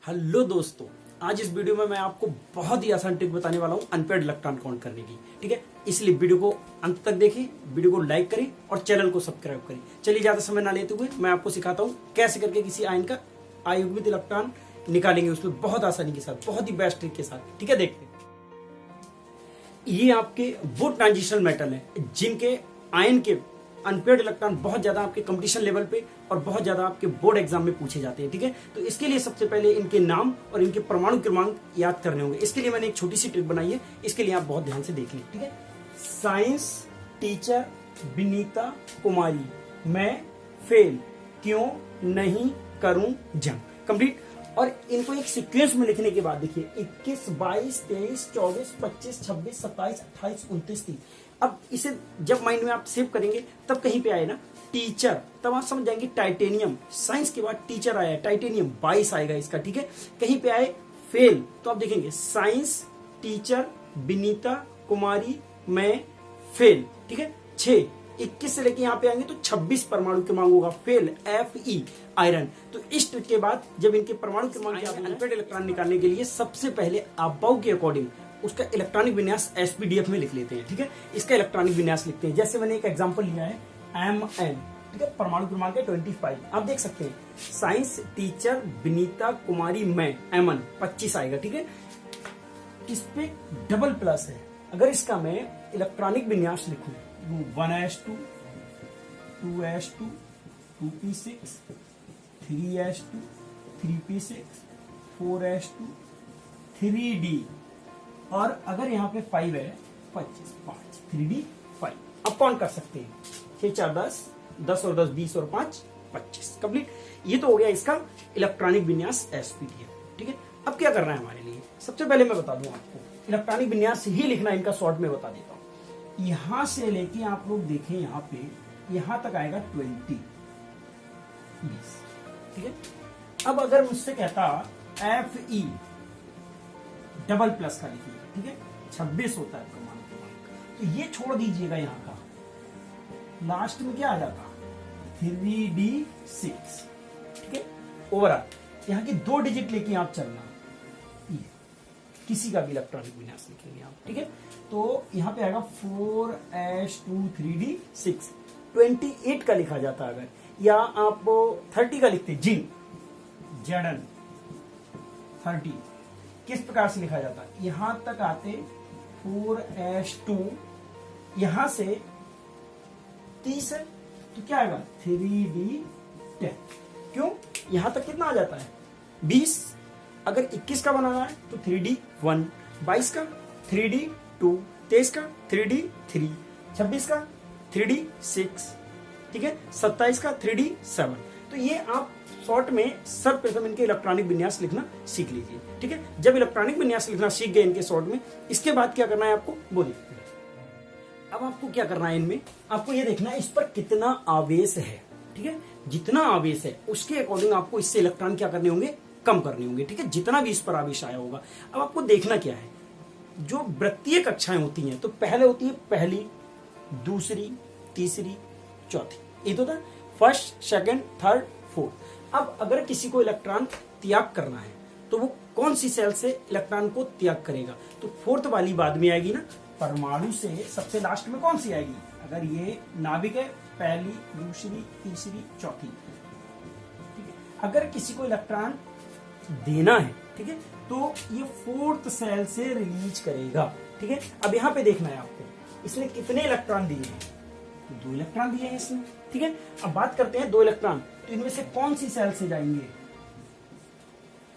Hello दोस्तों, आज इस वीडियो में मैं आपको बहुत ही आसान ट्रिक बताने वाला हूं अनपेयर्ड इलेक्ट्रॉन काउंट करने की। ठीक है, इसलिए वीडियो को अंत तक देखें, वीडियो को लाइक करें और चैनल को सब्सक्राइब करें। चलिए ज्यादा समय ना लेते हुए मैं आपको सिखाता हूं कैसे करके किसी आयन का अयुग्मित इलेक्ट्रॉन निकालेंगे, उसमें बहुत आसानी के साथ, बहुत ही बेस्ट ट्रिक के साथ। ठीक है, देखते हैं। ये आपके वो ट्रांजिशनल मेटल है जिनके आयन के अनपेयर्ड इलेक्ट्रॉन बहुत ज्यादा आपके कंपटीशन लेवल पे और बहुत ज्यादा आपके बोर्ड एग्जाम में पूछे जाते हैं। ठीक है, तो इसके लिए सबसे पहले इनके नाम और इनके परमाणु क्रमांक याद करने होंगे। इसके लिए मैंने एक छोटी सी ट्रिक बनाई है, इसके लिए आप बहुत ध्यान से देख लें। ठीक है, साइंस टीचर विनीता कुमारी, मैं फेल क्यों नहीं करूं जंग। कंप्लीट। और इनको एक सीक्वेंस में लिखने के बाद देखिए 21, 22, 23, 24, 25, 26, 27, 28, 29, 30। अब इसे जब माइंड में आप सेव करेंगे तब कहीं पे आए ना टीचर, तब आप समझ जाएंगे टाइटेनियम। साइंस के बाद टीचर आया, टाइटेनियम 22 आएगा इसका। ठीक है, कहीं पे आए फेल तो आप देखेंगे साइंस टीचर विनीता कुमारी, मैं फेल। ठीक है, 6, 21 से लेके यहाँ पे आएंगे तो 26 परमाणु क्रमांक होगा, फेल Fe आयरन। तो इस ट्रिक के बाद जब इनके परमाणु क्रमांक अनपेयर्ड इलेक्ट्रॉन निकालने के लिए सबसे पहले अबाव के अकॉर्डिंग उसका इलेक्ट्रॉनिक विन्यास SPDF में लिख लेते हैं। ठीक है, इसका इलेक्ट्रॉनिक विन्यास लिखते हैं। जैसे मैंने एक एग्जांपल लिया है Mn। ठीक है, परमाणु क्रमांक है 25। आप देख सकते हैं साइंस टीचर विनीता कुमारी, मैं Mn 25 आएगा। ठीक है, इस पे डबल प्लस है। अगर इसका मैं इलेक्ट्रॉनिक विन्यास लिखूं 1s2 2s2 2p6 3s2 3p6 4s2 3d, और अगर यहाँ पे 5 है 25 5 3d 5। अब कौन कर सकते हैं, 6 4 10, 10 और 10 20 और 5 25। कंप्लीट। ये तो हो गया इसका इलेक्ट्रॉनिक विन्यास SPDF। ठीक है, अब क्या करना है हमारे लिए, सबसे पहले मैं बता दूं आपको इलेक्ट्रॉनिक विन्यास ही लिखना, इनका शॉर्ट में बता देता हूं। यहां से लेके आप लोग देखें यहाँ पे यहां तक आएगा 20। ठीक है, अब अगर मुझसे कहता Fe डबल प्लस का लिखिए, ठीक है 26 होता है परमाणु क्रमांक, तो ये छोड़ दीजिएगा, यहाँ का लास्ट में क्या आ जाता 3d6। ठीक है, ओवरऑल यहाँ की 2 डिजिट लेके आप चलना, किसी का भी इलेक्ट्रॉनिक विन्यास लिखेंगे आप। ठीक है, तो यहाँ पे आएगा 4s2 3d6। 28 का लिखा जाता अगर, या आप 30 का लिखते जिन Zn 30 किस प्रकार से लिखा जाता, यहां तक आते 4s2, यहां से 30 है तो क्या आएगा 3d10। क्यों, यहां तक कितना आ जाता है 20। अगर 21 का बनाना है तो 3d1, 22 का 3d2, 23 का 3d3, 26 का 3d6, ठीक है 27 का 3d7। तो ये आप शॉर्ट में सर्वप्रथम इनके इलेक्ट्रॉनिक विन्यास लिखना सीख लीजिए। ठीक है, जब इलेक्ट्रॉनिक विन्यास लिखना सीख गए इनके शॉर्ट में, इसके बाद क्या करना है आपको वो देखते हैं। अब आपको क्या करना है, इनमें आपको ये देखना है इस पर कितना आवेश है। ठीक है, जितना आवेश है उसके अकॉर्डिंग आपको इससे इलेक्ट्रॉन क्या करने होंगे, कम करने होंगे। ठीक है, जितना भी इस पर आवेश आया होगा। अब आपको देखना क्या है, जो वृत्तीय कक्षाएं होती हैं तो पहले होती है पहली, दूसरी, तीसरी, चौथी। ये तो था फर्स्ट, सेकंड, थर्ड, फोर्थ। अब अगर किसी को इलेक्ट्रॉन त्याग करना है तो वो कौन सी सेल से इलेक्ट्रॉन को त्याग करेगा, तो फोर्थ वाली बाद में आएगी ना, परमाणु से सबसे लास्ट में कौन सी आएगी। अगर ये नाभिक है, पहली, दूसरी, तीसरी, चौथी। ठीक है, अगर किसी को इलेक्ट्रॉन देना है, ठीक है, तो ये फोर्थ सेल से रिलीज करेगा। ठीक है, अब यहां पे देखना है आपको इसने कितने इलेक्ट्रॉन दिए हैं, 2 इलेक्ट्रॉन दिए हैं इसने। ठीक है, अब बात करते हैं 2 इलेक्ट्रॉन, तो इनमें से कौन सी सेल से जाएंगे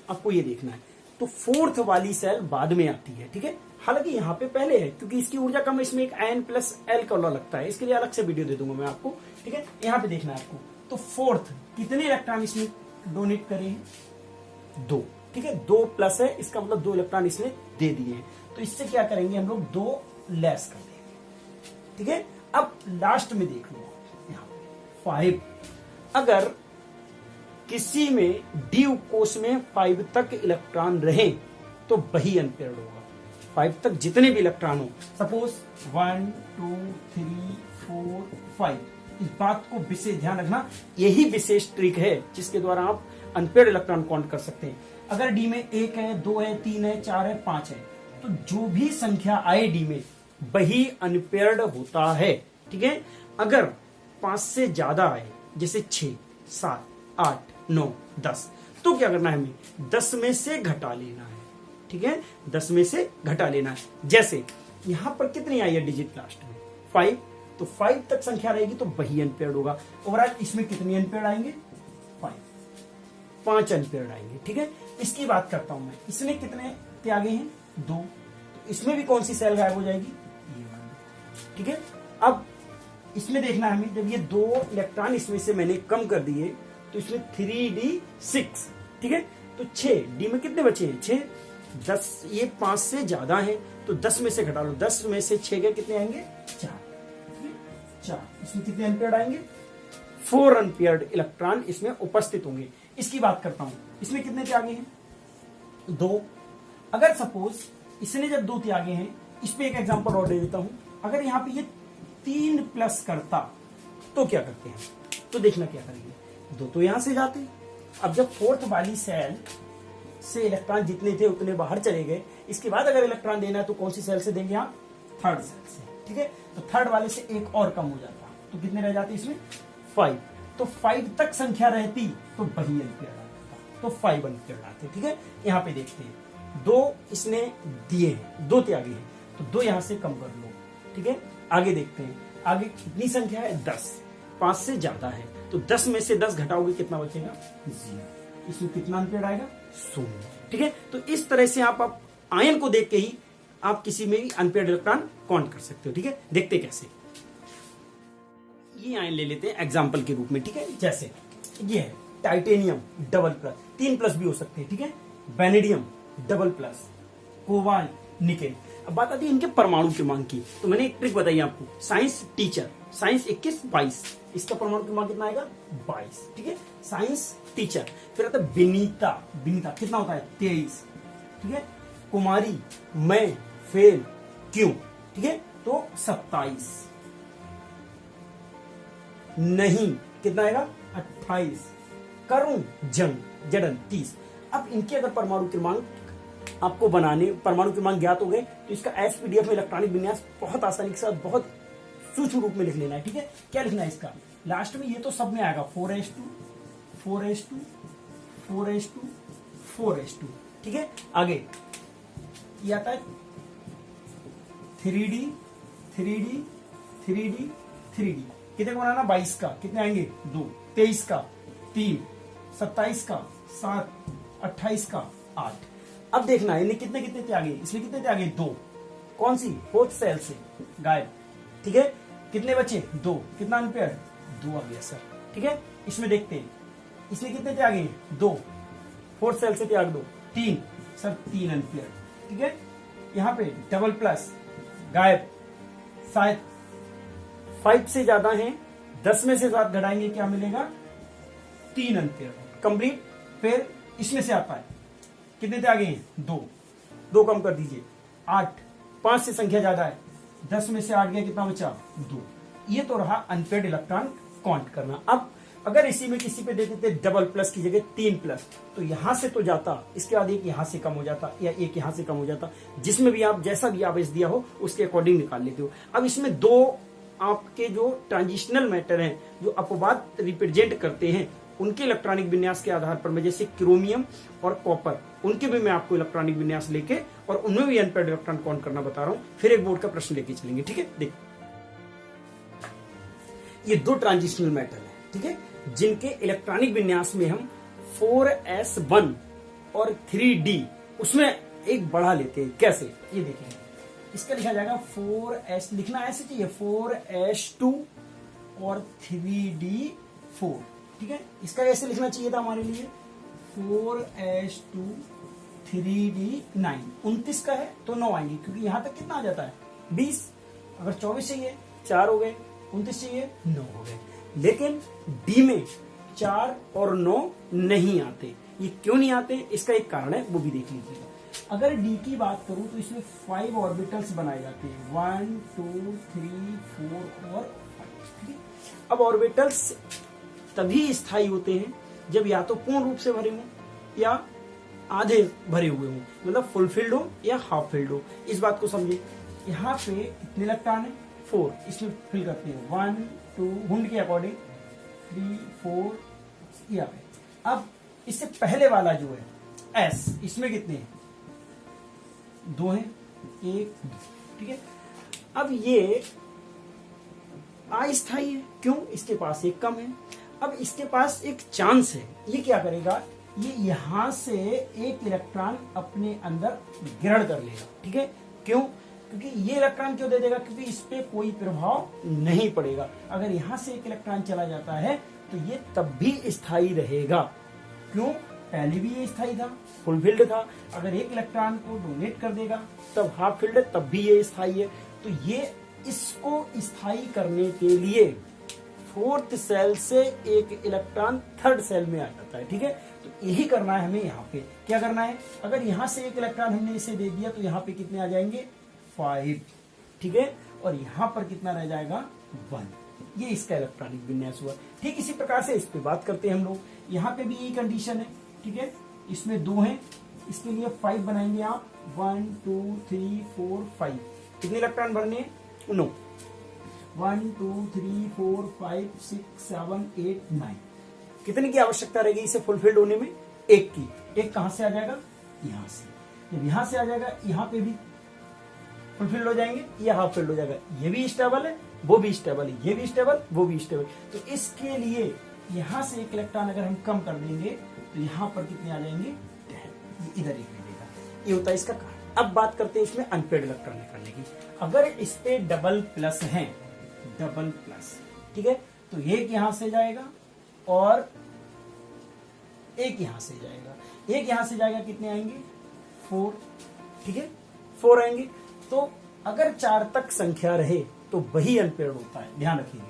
आपको ये देखना है। तो फोर्थ वाली सेल बाद में आती है। ठीक है, हालांकि यहाँ पे पहले है क्योंकि इसकी ऊर्जा कम है, इसमें एक N+L का लॉ लगता है, इसके लिए अलग से वीडियो दे दूंगा मैं आपको। ठीक है, यहाँ पे देखना है आपको, तो फोर्थ कितने इलेक्ट्रॉन इसमें डोनेट करे हैं, 2। ठीक है, 2 प्लस है, इसका मतलब 2 इलेक्ट्रॉन इसने दे दिए हैं, तो इससे क्या करेंगे हम लोग 2 लेस कर देंगे। ठीक है, अब लास्ट में देख लो यहाँ 5। अगर किसी में डी कोष में 5 तक इलेक्ट्रॉन रहे तो वही अनपेयर्ड होगा। 5 तक जितने भी इलेक्ट्रॉन हो, सपोज 1 2 3 4 5, इस बात को विशेष ध्यान रखना, यही विशेष ट्रिक है जिसके द्वारा आप अनपेयर्ड इलेक्ट्रॉन काउंट कर सकते हैं। अगर डी में 1 है, 2 है, 3 है, 4 है, 5 है, तो जो भी संख्या आए डी में वही अनपेयर्ड होता है। ठीक है, अगर 5 से ज्यादा आए, जैसे 6, 7, 8, 9, 10, तो क्या करना है हमें 10 में से घटा लेना है। ठीक है, 10 में से घटा लेना है। जैसे यहां पर कितनी आई है डिजिट लास्ट में 5, तो 5 तक संख्या रहेगी तो वही अनपेयर्ड होगा। ओवरऑल इसमें कितनी अनपेयर्ड आएंगे 5 अनपेयर्ड आएंगे। ठीक है, इसकी बात करता हूं मैं, इसमें कितने त्यागे हैं 2, तो इसमें भी कौन सी सेल गायब हो जाएगी ये वाली। ठीक है, अब इसमें देखना है हमें, जब ये 2 इलेक्ट्रॉन इसमें से मैंने कम कर दिए तो इसमें 3d6। ठीक है, तो 6 डी में कितने बचे हैं 6, 10, ये 5 से ज्यादा है तो 10 में से घटा लो, 10 में से 6 के कितने आएंगे 4, इसमें कितने अनपेयर्ड आएंगे 4 अनपेयर्ड इलेक्ट्रॉन इसमें उपस्थित होंगे। इसकी बात करता हूं, इसमें कितने त्यागे हैं 2। अगर सपोज इसने जब 2 त्यागे हैं, इस पे एक एग्जांपल और दे देता हूं, अगर यहां पे ये 3 प्लस करता तो क्या करते हैं, तो देखना क्या करेंगे, 2 तो यहां से जाते। अब जब 4th वाली सेल से इलेक्ट्रॉन जितने थे उतने बाहर चले गए, इसके बाद अगर इलेक्ट्रॉन देना है तो कौन सी सेल से देंगे, यहाँ 3rd सेल से। ठीक है, तो 3rd वाले से एक और कम हो जाता, तो कितने रह जाते इसमें 5, तो 5 तक संख्या रहती तो वही अनपेयर्ड आता, तो 5 अनपेयर्ड आते। ठीक है, यहाँ पे देखते हैं 2 इसने दिए हैं, 2 त्यागे हैं, तो 2 यहां से कम कर लो। ठीक है, आगे देखते हैं, आगे कितनी संख्या है 10, 5 से ज्यादा है, तो 10 में से 10 घटाओगे कितना बचेगा 0, इसमें कितना अनपेयर्ड आएगा 0। ठीक है, तो इस तरह से आप आयन को देख के ही आप किसी में भी अनपेयर्ड इलेक्ट्रॉन काउंट कर सकते हो। ठीक है, देखते कैसे, ये आयन ले लेते हैं एग्जांपल के रूप में। ठीक है, जैसे ये है टाइटेनियम डबल प्लस, 3 प्लस भी हो सकते हैं। ठीक है, vanadium double plus, cobalt, nickel. अब बात आती है इनके परमाणु क्रमांक की, तो मैंने एक ट्रिक बताई आपको, साइंस टीचर, साइंस 21, 22, इसका परमाणु क्रमांक कितना आएगा 22। ठीक है, साइंस टीचर। फिर आता है विनीता, विनीता कितना होता है 23। ठीक है, कुमारी, मैं, फेल, क्यों। ठीक है, तो 27। नहीं कितना आएगा 28। करूं, जंग, जडन 30। अब इनके अगर परमाणु क्रमांक आपको बनाने, परमाणु क्रमांक ज्ञात हो गए तो इसका एसपीडीएफ में इलेक्ट्रॉनिक विन्यास बहुत आसानी के साथ बहुत सूक्ष्म रूप में लिख लेना है। ठीक है, क्या लिखना है इसका, लास्ट में ये तो सब में आएगा 4s2 4s2 4s2 4s2। ठीक है, आगे ये आता है 3d 3d 3d 3d, कितने को बनाना 22 का कितने आएंगे 2, 23 का 3, 27 का 7, 28 का 8। अब देखना है इन्हें कितने कितने त्यागे, इसमें कितने त्यागे 2, कौन सी 4th सेल से गायब। ठीक है, कितने बचे 2, कितना अनपेयर्ड 2 आ गया सर। ठीक है, इसमें देखते हैं इसमें कितने त्यागे 2, 4th सेल से त्याग दो 3, सर 3 अनपेयर्ड। ठीक है, यहाँ पे डबल प्लस गायब, शायद 5 से ज्यादा है, 10 में से 7 घटाएंगे क्या मिलेगा 3 अनपेयर्ड कंप्लीट। फिर इसमें से आता है कितने त्यागे हैं 2 कम कर दीजिए 8, 5 से संख्या ज्यादा है, 10 में से 8 गया कितना बचा 2। ये तो रहा अनपेयर्ड इलेक्ट्रॉन काउंट करना। अब अगर इसी में किसी पे दे देते डबल प्लस की जगह 3 प्लस, तो यहां से तो जाता, इसके बाद एक यहां से कम हो जाता या एक यहां से कम हो जाता, जिसमें भी आप जैसा भी आवेश दिया हो उसके अकॉर्डिंग निकाल लेते हो। अब इसमें 2 आपके जो ट्रांजिशनल मैटर हैं जो अपवाद रिप्रेजेंट करते हैं उनके इलेक्ट्रॉनिक विन्यास के आधार पर मैं, जैसे क्रोमियम और कॉपर, उनके भी मैं आपको इलेक्ट्रॉनिक विन्यास लेके और उनमें भी अनपेयर्ड इलेक्ट्रॉन काउंट करना बता रहा हूं। फिर एक बोर्ड का प्रश्न लेके चलेंगे। ठीक है, देख ये 2 ट्रांजिशनल मेटल है। ठीक है, जिनके इलेक्ट्रॉनिक विन्यास में हम 4s1 और 3d उसमें एक बढ़ा लेते हैं। कैसे, ये देखें, इसका लिखा जाएगा 4s, लिखना ऐसे चाहिए 4s2 और 3d4। ठीक है, इसका ऐसे लिखना चाहिए था हमारे लिए 4s2 3d9। 29 का है तो 9 आएंगे, क्योंकि यहां तक कितना आ जाता है 20। अगर 24 चाहिए 4 हो गए, 29 चाहिए 9 हो गए। लेकिन डी में 4 और 9 नहीं आते। ये क्यों नहीं आते, इसका एक कारण है, वो भी देख लीजिएगा। अगर डी की बात करूं तो इसमें 5 ऑर्बिटल्स बनाए जाते हैं, 1 2 3 4 और 5। अब ऑर्बिटल्स तभी स्थायी होते हैं जब या तो पूर्ण रूप से भरे हों या आधे भरे हुए हों, मतलब फुलफिल्ड हो या हाफ फिल्ड हो, इस बात को समझिए। यहाँ पे कितने इलेक्ट्रॉन है? 4, इसमें फिल करते हैं 1 2 हुंड के अकॉर्डिंग 3 4 यहाँ पे। अब इससे पहले वाला जो है S, इसमें कितने हैं? 2 हैं, 1 2, ठीक है। अब ये अस्थायी है, क्यों? इसके पास एक कम है। अब इसके पास एक चांस है, ये क्या करेगा? ये यहां से एक इलेक्ट्रॉन अपने अंदर ग्रहण कर लेगा, ठीक है। क्यों? क्योंकि ये इलेक्ट्रॉन क्यों दे देगा? क्योंकि इस पे कोई प्रभाव नहीं पड़ेगा। अगर यहां से एक इलेक्ट्रॉन चला जाता है तो ये तब भी स्थायी रहेगा। क्यों? पहले भी ये स्थायी था, फुलफिल्ड था। अगर एक इलेक्ट्रॉन को डोनेट कर देगा तब हाफ फिल्ड, तब भी ये स्थायी है। तो ये इसको स्थायी करने के लिए फोर्थ सेल से एक इलेक्ट्रॉन थर्ड सेल में आ जाता है, ठीक है। तो यही करना है हमें। यहाँ पे क्या करना है? अगर यहां से एक इलेक्ट्रॉन हमने इसे दे दिया तो यहाँ पे कितने आ जाएंगे? 5, ठीक है। और यहां पर कितना रह जाएगा? 1। ये इसका इलेक्ट्रॉनिक विन्यास हुआ। ठीक इसी प्रकार से इस पे बात करते हैं हम लोग। यहाँ पे भी यही कंडीशन है, ठीक है। इसमें 2 हैं, इसके लिए 5 बनाएंगे आप। 1 2 3 4 5। कितने इलेक्ट्रॉन भरने हैं? 9। 1 2 3 4 5 6 7 8 9। कितने की आवश्यकता रहेगी इसे फुलफिल्ड होने में? 1 की। 1 कहां से आ जाएगा? यहां से। जब यहां से आ जाएगा, यहां पे भी फुलफिल्ड हो जाएंगे, ये हाफ फिल्ड हो जाएगा। ये भी स्टेबल है, वो भी स्टेबल है, ये भी स्टेबल, वो भी स्टेबल। तो इसके लिए यहां से एक इलेक्ट्रॉन अगर हम कम कर देंगे तो यहां पर कितने आ जाएंगे? 10। ये इधर एक मिलेगा। ये होता है इसका कारण। अब बात करते हैं इसमें अनपेड इलेक्ट्रॉन निकालने की। अगर इस पे डबल प्लस है, डबल प्लस, ठीक है, तो एक यहां से जाएगा और एक यहां से जाएगा। एक यहां से जाएगा, कितने आएंगे? 4, ठीक है, 4 आएंगे। तो अगर 4 तक संख्या रहे तो वही अनपेड होता है, ध्यान रखिए।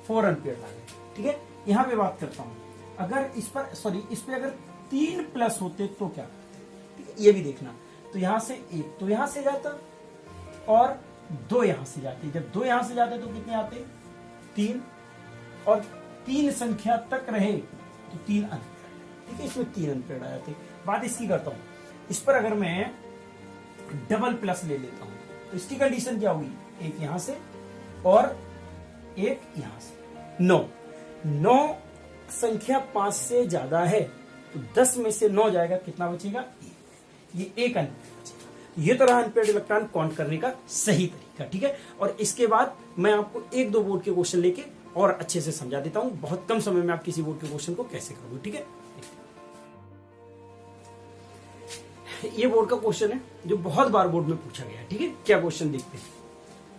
4 अनपेड आ गए, ठीक है। यहां पे बात करता हूं, अगर इस पे अगर 3 प्लस होते तो क्या? ठीक है, ये भी देखना। तो यहां से 1 तो यहां से जाता और 2 यहां से जाते। जब 2 यहां से जाते तो कितने आते? 3। और 3 संख्या तक रहे तो 3 अनपेड, ठीक है। इसमें 3 अनपेड आ जाते। बात इसकी करता हूं, इस पर अगर मैं डबल प्लस ले लेता हूं तो इसकी कंडीशन क्या होगी? एक यहां से और एक यहां से। 9 संख्या 5 से ज्यादा है तो 10 में से 9 जाएगा, कितना बचेगा? 1। ये एक अनपेड बचेगा। ये तो रहा अनपेड इलेक्ट्रॉन काउंट करने का सही तरीका, ठीक है। और इसके बाद मैं आपको 1-2 बोर्ड के क्वेश्चन लेके और अच्छे से समझा देता हूं, बहुत कम समय में आप किसी बोर्ड के क्वेश्चन को कैसे करोगे, ठीक है। ये बोर्ड का क्वेश्चन है जो बहुत बार बोर्ड में पूछा गया है, ठीक है। क्या क्वेश्चन देखते हैं?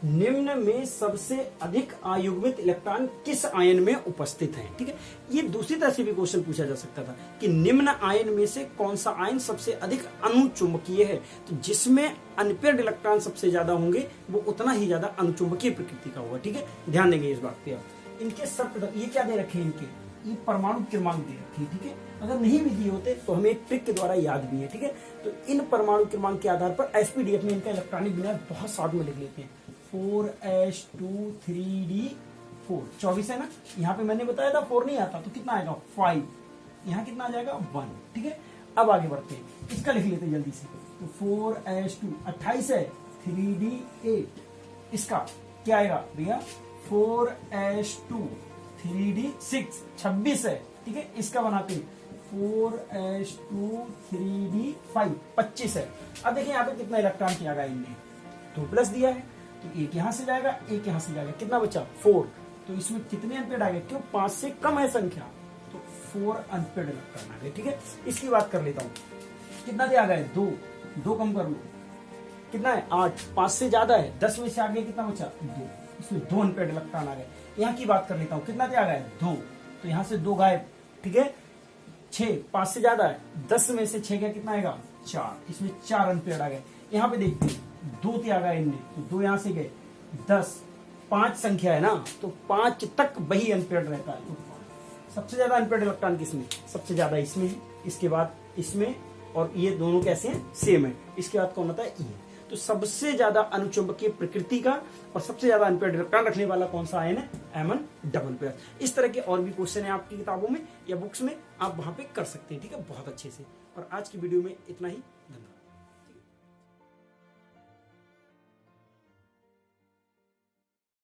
निम्न में सबसे अधिक आयुग्मित इलेक्ट्रॉन किस आयन में उपस्थित है, ठीक है। ये दूसरी तरह से भी क्वेश्चन पूछा जा सकता था कि निम्न आयन में से कौन सा आयन सबसे अधिक अनुचुंबकीय है। तो जिसमें अनपेयर्ड इलेक्ट्रॉन सबसे ज्यादा होंगे वो उतना ही ज्यादा अनुचुंबकीय प्रकृति का होगा, ठीक है। ध्यान देंगे इस बात पे आप। इनके सब ये क्या दे रखे हैं? इनके ये परमाणु क्रमांक दे रखे हैं, ठीक है। अगर नहीं भी दिए होते तो हमें एक ट्रिक के द्वारा याद भी है, ठीक है। तो इन परमाणु क्रमांक के आधार पर एसपीडीएफ में इनका इलेक्ट्रॉनिक विन्यास बहुत साथ में लिख लेते हैं। 4s2 3d4 24 है ना। यहाँ पे मैंने बताया था 4 नहीं आता तो कितना आएगा? 5। यहाँ कितना आ जाएगा? 1, ठीक है। अब आगे बढ़ते हैं, इसका लिख लेते हैं जल्दी से। तो 4s2 28 है, 3d8। इसका क्या आएगा भैया? 4s2 3d6 26 है, ठीक है। इसका बनाते हैं 4s2 3d5 25 है। अब देखिए यहाँ पे कितना इलेक्ट्रॉन किया गया इनने? 2 प्लस दिया है तो एक यहां से जाएगा, एक यहां से जाएगा, कितना बचा? 4। तो इसमें कितने अनपेड आ गए? क्यों? 5 से कम है संख्या तो 4 अनपेड इलेक्ट्रॉन आ गए, ठीक है। इसकी बात कर लेता हूं, कितना दिया गया? 2 कम कर लो, कितना है? 8। 5 से ज्यादा है, 10 में से आगे कितना बचा? 2। इसमें 2 अनपेड इलेक्ट्रॉन आ गए। यहाँ की बात कर लेता हूँ, कितना दिया गया? 2। तो यहाँ से 2 गायब, ठीक है। 6 5 से ज्यादा है, 10 में से 6 गया, कितना आएगा? 4। इसमें 4 अनपेड आ गए। यहाँ पे देखते हैं 2 त्याग गए इनने तो 2 यहां से गए, 10। 5 संख्या है ना तो 5 तक वही अनपेड रहता है। तो सबसे ज्यादा अनपेड इलेक्ट्रॉन किसमें? सबसे ज्यादा इसमें है, इसके बाद इसमें, और ये दोनों कैसे हैं? सेम है। इसके बाद कौन होता है? ये। तो सबसे ज्यादा अनुचुंबकीय प्रकृति का और सबसे ज्यादा अनपेयर्ड इलेक्ट्रॉन रखने वाला कौन सा आयन है? Mn double pair. इस तरह के और भी क्वेश्चन है आपकी किताबों में या बुक्स में, आप वहां पे कर सकते हैं। ठीक है, बहुत अच्छे से। और आज की वीडियो में इतना ही। धन्यवाद।